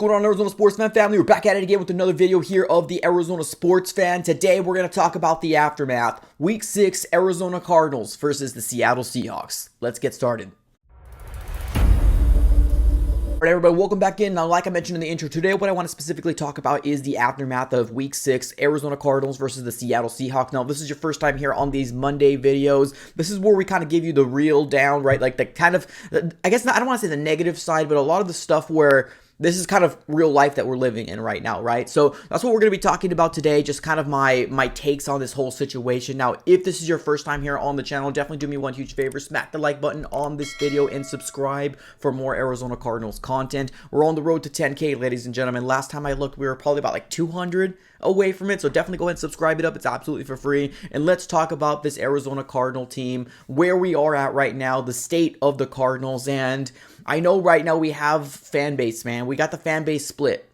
going on, Arizona sports fan family? We're back at it again with another video here of the Arizona sports fan. Today, we're going to talk about the aftermath. Week 6, Arizona Cardinals versus the Seattle Seahawks. Let's get started. Alright, everybody, welcome back in. Now, like I mentioned in the intro, today what I want to specifically talk about is the aftermath of Week 6, Arizona Cardinals versus the Seattle Seahawks. Now, if this is your first time here on these Monday videos, this is where we kind of give you the real down, right? Like the kind of, I guess, I don't want to say the negative side, but a lot of the stuff where this is kind of real life that we're living in right now, right? So that's what we're going to be talking about today, just kind of my takes on this whole situation. Now, if this is your first time here on the channel, definitely do me one huge favor, smack the like button on this video and subscribe for more Arizona Cardinals content. We're on the road to 10K, ladies and gentlemen. Last time I looked, we were probably about like 200 away from it, so definitely go ahead and subscribe it up. It's absolutely for free. And let's talk about this Arizona Cardinal team, where we are at right now, the state of the Cardinals. And I know right now we have fan base, man. We got the fan base split.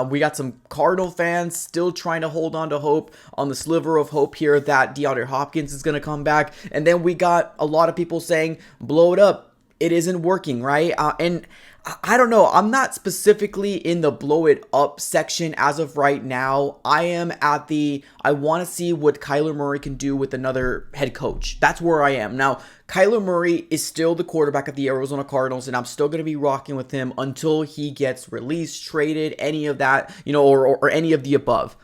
We got some Cardinal fans still trying to hold on to hope, on the sliver of hope here that DeAndre Hopkins is going to come back. And then we got a lot of people saying, blow it up. It isn't working, right? And I don't know. I'm not specifically in the blow it up section as of right now. I am at the, I want to see what Kyler Murray can do with another head coach. That's where I am. Now, Kyler Murray is still the quarterback of the Arizona Cardinals, and I'm still going to be rocking with him until he gets released, traded, any of that, you know, or any of the above.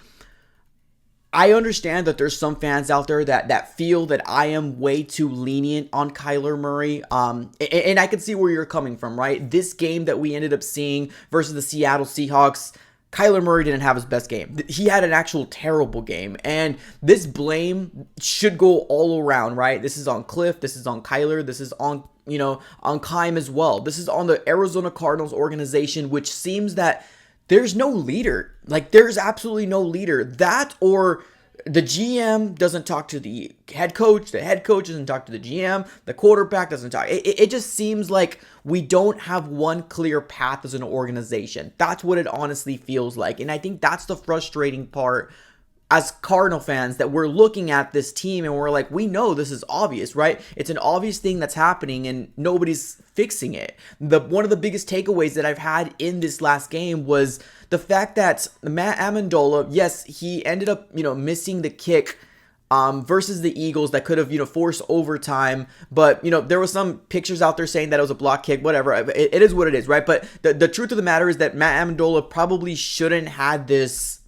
I understand that there's some fans out there that feel that I am way too lenient on Kyler Murray. And I can see where you're coming from, right? This game that we ended up seeing versus the Seattle Seahawks, Kyler Murray didn't have his best game. He had an actual terrible game. And this blame should go all around, right? This is on Cliff. This is on Kyler. This is on, you know, on Kime as well. This is on the Arizona Cardinals organization, which seems that there's no leader. Like, there's absolutely no leader. That, or the GM doesn't talk to the head coach doesn't talk to the GM, the quarterback doesn't talk. It just seems like we don't have one clear path as an organization. That's what it honestly feels like. And I think that's the frustrating part as Cardinal fans, that we're looking at this team and we're like, we know this is obvious, right? It's an obvious thing that's happening and nobody's fixing it. One of the biggest takeaways that I've had in this last game was the fact that Matt Amendola, yes, he ended up, you know, missing the kick versus the Eagles that could have, you know, forced overtime. But, you know, there was some pictures out there saying that it was a block kick, whatever. It is what it is, right? But the truth of the matter is that Matt Amendola probably shouldn't have this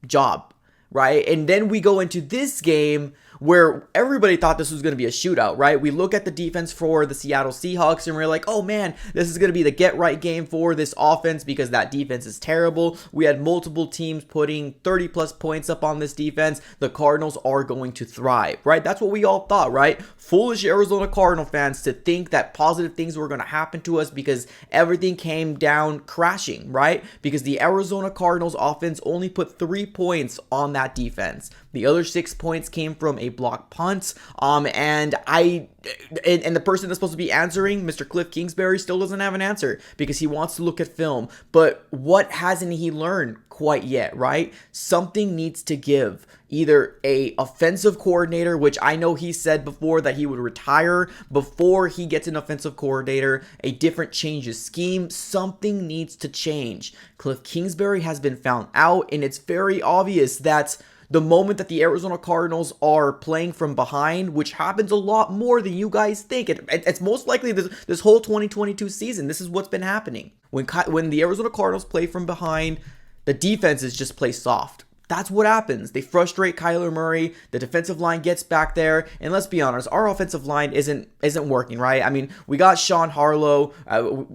job, right? And then we go into this game where everybody thought this was going to be a shootout, right? We look at the defense for the Seattle Seahawks and we're like, oh man, this is going to be the get-right game for this offense because that defense is terrible. We had multiple teams putting 30-plus points up on this defense. The Cardinals are going to thrive, right? That's what we all thought, right? Foolish Arizona Cardinal fans to think that positive things were going to happen to us because everything came down crashing, right? Because the Arizona Cardinals offense only put 3 points on that defense. The other 6 points came from a block punt. And the person that's supposed to be answering, Mr. Cliff Kingsbury, still doesn't have an answer because he wants to look at film. But what hasn't he learned quite yet, right? Something needs to give. Either a offensive coordinator, which I know he said before that he would retire before he gets an offensive coordinator, a different change of scheme. Something needs to change. Cliff Kingsbury has been found out, and it's very obvious that the moment that the Arizona Cardinals are playing from behind, which happens a lot more than you guys think. It's most likely this whole 2022 season, this is what's been happening. When the Arizona Cardinals play from behind, the defenses just play soft. That's what happens. They frustrate Kyler Murray. The defensive line gets back there. And let's be honest, our offensive line isn't working, right? I mean, we got Sean Harlow.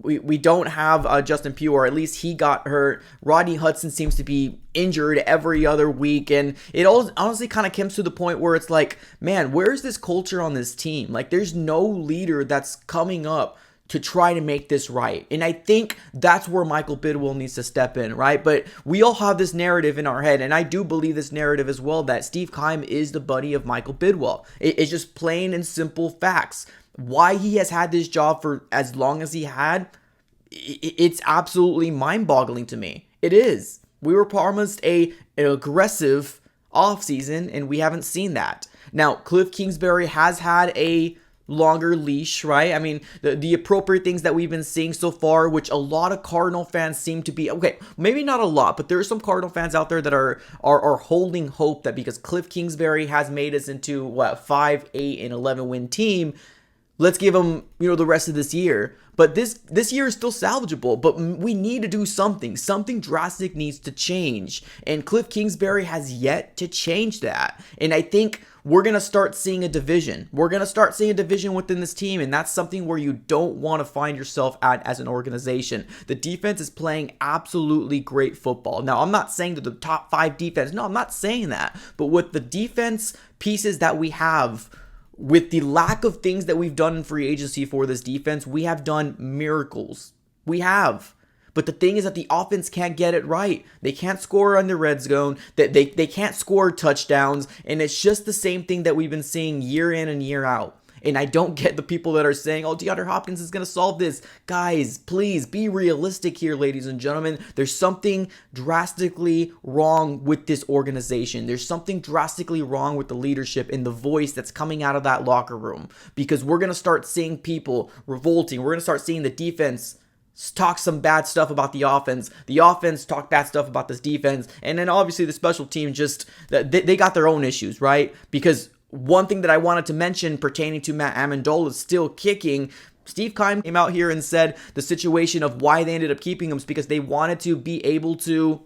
We don't have Justin Pugh, or at least he got hurt. Rodney Hudson seems to be injured every other week. And it all honestly kind of comes to the point where it's like, man, where's this culture on this team? Like, there's no leader that's coming up to try to make this right. And I think that's where Michael Bidwill needs to step in, right? But we all have this narrative in our head, and I do believe this narrative as well, that Steve Keim is the buddy of Michael Bidwill. It's just plain and simple facts. Why he has had this job for as long as he had, it's absolutely mind-boggling to me. It is. We were promised an aggressive offseason, and we haven't seen that. Now, Cliff Kingsbury has had a longer leash, right? I mean, the appropriate things that we've been seeing so far, which a lot of Cardinal fans seem to be, okay, maybe not a lot, but there are some Cardinal fans out there that are holding hope that because Cliff Kingsbury has made us into what, 5, 8, and 11 win team, let's give him, the rest of this year. But this year is still salvageable, but we need to do something. Something drastic needs to change. And Cliff Kingsbury has yet to change that. And I think we're going to start seeing a division. We're going to start seeing a division within this team, and that's something where you don't want to find yourself at as an organization. The defense is playing absolutely great football. Now, I'm not saying that the top 5 defense. No, I'm not saying that. But with the defense pieces that we have, with the lack of things that we've done in free agency for this defense, we have done miracles. We have. But the thing is that the offense can't get it right. They can't score on the red zone. They can't score touchdowns. And it's just the same thing that we've been seeing year in and year out. And I don't get the people that are saying, oh, DeAndre Hopkins is going to solve this. Guys, please be realistic here, ladies and gentlemen. There's something drastically wrong with this organization. There's something drastically wrong with the leadership and the voice that's coming out of that locker room. Because we're going to start seeing people revolting. We're going to start seeing the defense talk some bad stuff about the offense talk bad stuff about this defense, and then obviously the special team just, they got their own issues, right? Because one thing that I wanted to mention pertaining to Matt Amendola is still kicking. Steve Keim came out here and said the situation of why they ended up keeping him is because they wanted to be able to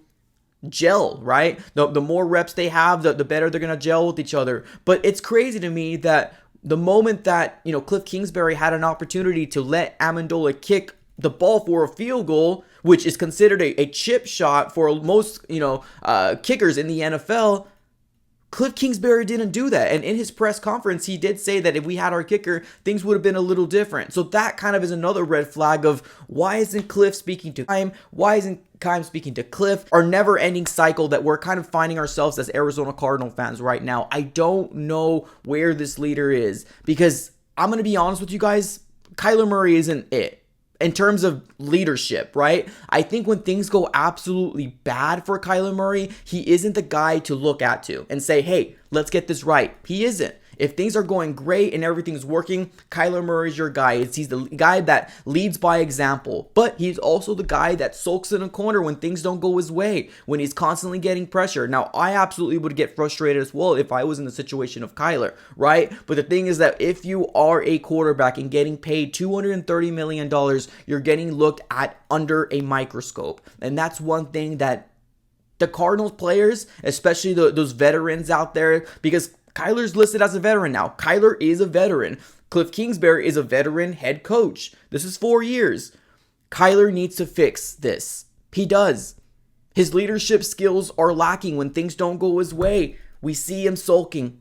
gel, right? The more reps they have, the better they're going to gel with each other. But it's crazy to me that the moment that, Cliff Kingsbury had an opportunity to let Amendola kick the ball for a field goal, which is considered a chip shot for most, kickers in the NFL, Cliff Kingsbury didn't do that. And in his press conference, he did say that if we had our kicker, things would have been a little different. So that kind of is another red flag of why isn't Cliff speaking to Keim? Why isn't Keim speaking to Cliff? Our never-ending cycle that we're kind of finding ourselves as Arizona Cardinal fans right now. I don't know where this leader is, because I'm going to be honest with you guys, Kyler Murray isn't it. In terms of leadership, right? I think when things go absolutely bad for Kyler Murray, he isn't the guy to look at to and say, hey, let's get this right. He isn't. If things are going great and everything's working, Kyler Murray's your guy. He's the guy that leads by example. But he's also the guy that sulks in a corner when things don't go his way, when he's constantly getting pressure. Now, I absolutely would get frustrated as well if I was in the situation of Kyler, right? But the thing is that if you are a quarterback and getting paid $230 million, you're getting looked at under a microscope. And that's one thing that the Cardinals players, especially those veterans out there, because Kyler's listed as a veteran now. Kyler is a veteran. Cliff Kingsbury is a veteran head coach. This is 4 years. Kyler needs to fix this. He does. His leadership skills are lacking when things don't go his way. We see him sulking.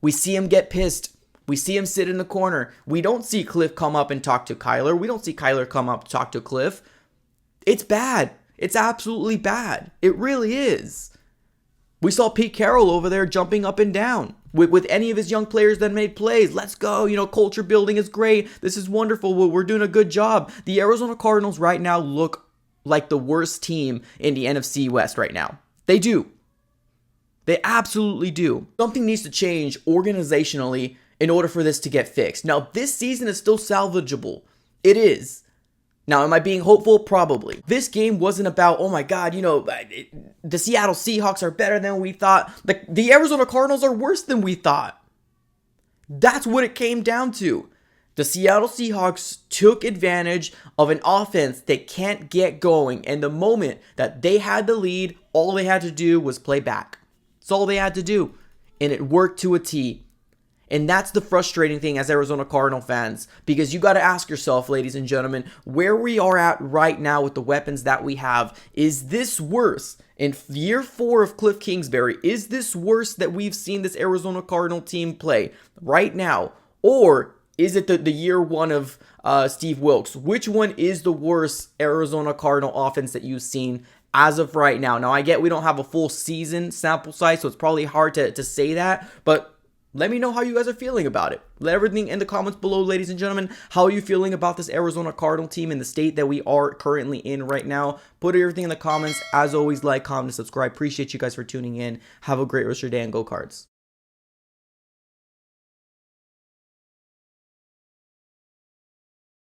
We see him get pissed. We see him sit in the corner. We don't see Cliff come up and talk to Kyler. We don't see Kyler come up to talk to Cliff. It's bad. It's absolutely bad. It really is. We saw Pete Carroll over there jumping up and down with any of his young players that made plays. Let's go. Culture building is great. This is wonderful. We're doing a good job. The Arizona Cardinals right now look like the worst team in the NFC West right now. They do. They absolutely do. Something needs to change organizationally in order for this to get fixed. Now, this season is still salvageable. It is. Now, am I being hopeful? Probably. This game wasn't about, oh my God, the Seattle Seahawks are better than we thought. The Arizona Cardinals are worse than we thought. That's what it came down to. The Seattle Seahawks took advantage of an offense that can't get going. And the moment that they had the lead, all they had to do was play back. That's all they had to do. And it worked to a T. And that's the frustrating thing as Arizona Cardinal fans, because you got to ask yourself, ladies and gentlemen, where we are at right now with the weapons that we have. Is this worse? In year 4 of Cliff Kingsbury, is this worse that we've seen this Arizona Cardinal team play right now? Or is it the year 1 of Steve Wilkes? Which one is the worst Arizona Cardinal offense that you've seen as of right now? Now, I get we don't have a full season sample size, so it's probably hard to say that, but let me know how you guys are feeling about it. Let everything in the comments below, ladies and gentlemen. How are you feeling about this Arizona Cardinal team in the state that we are currently in right now? Put everything in the comments. As always, like, comment, and subscribe. Appreciate you guys for tuning in. Have a great rest of your day and go Cards.